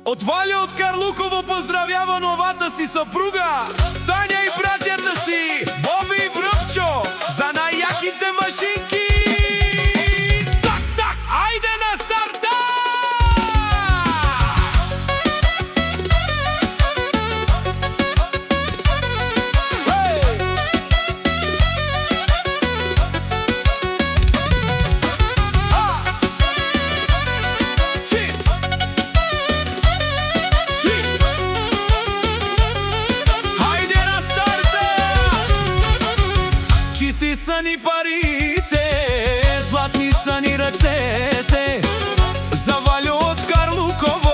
От Валя от Карлуково поздравява новата си съпруга Таня и братята си Боби и Връбчо за най-яките машинки! Так, так, айде на старта! Чисти са ни парите, златни са ни ръцете за Валю от Карлуково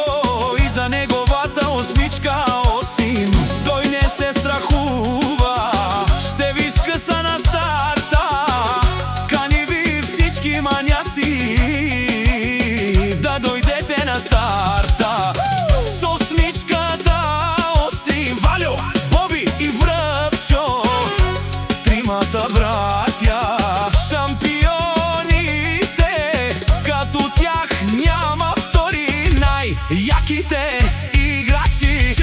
и за неговата осмичка Осим. Той не се страхува, ще ви скъса на старта. Кани ви всички маняци да дойдете на старта. С осмичката Осим, Валю, Боби и Връбчо, тримата братя, шампионите, като тях няма втори, най-яките играчи.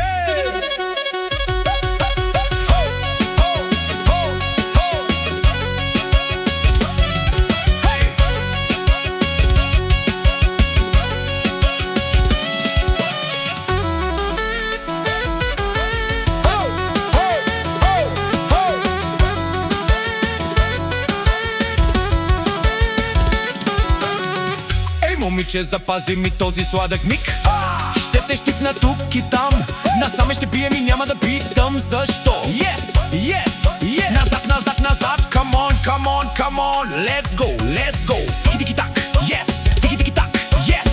Момиче, запази ми този сладък миг. Ще те щипна тук и там, насаме ще бием и няма да питам защо. Yes, yes, yes. Назад, назад, назад. Come on, come on, come on. Let's go, let's go. Тики-тики-так, yes. Тики-тики-так, yes.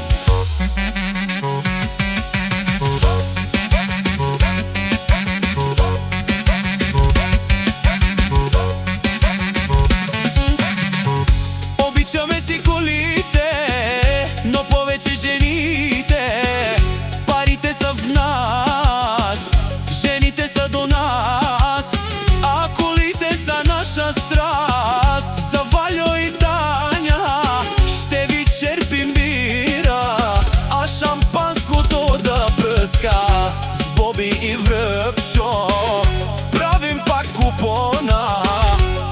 Обичаме си колите, но повече жените. Парите са в нас, жените са до нас, а колите са наша страст. За Вальо и Таня ще ви черпим бира, а шампанското да пръска. С Боби и Връбчо правим пак купона.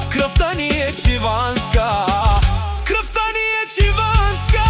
Кръвта ни е чиванска, кръвта ни е чиванска.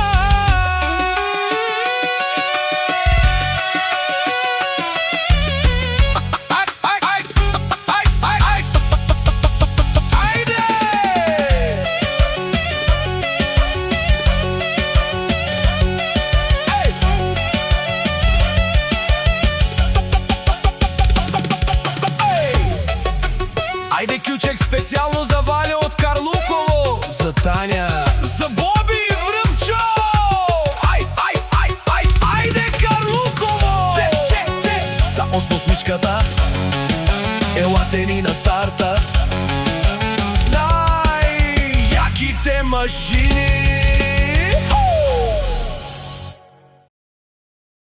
Айде кючек специално за Валя от Карлуково, за Таня, за Боби и Връбчо. Айде Карлуково! Че! Само с осмичката елате ни на старта с най-яките машини.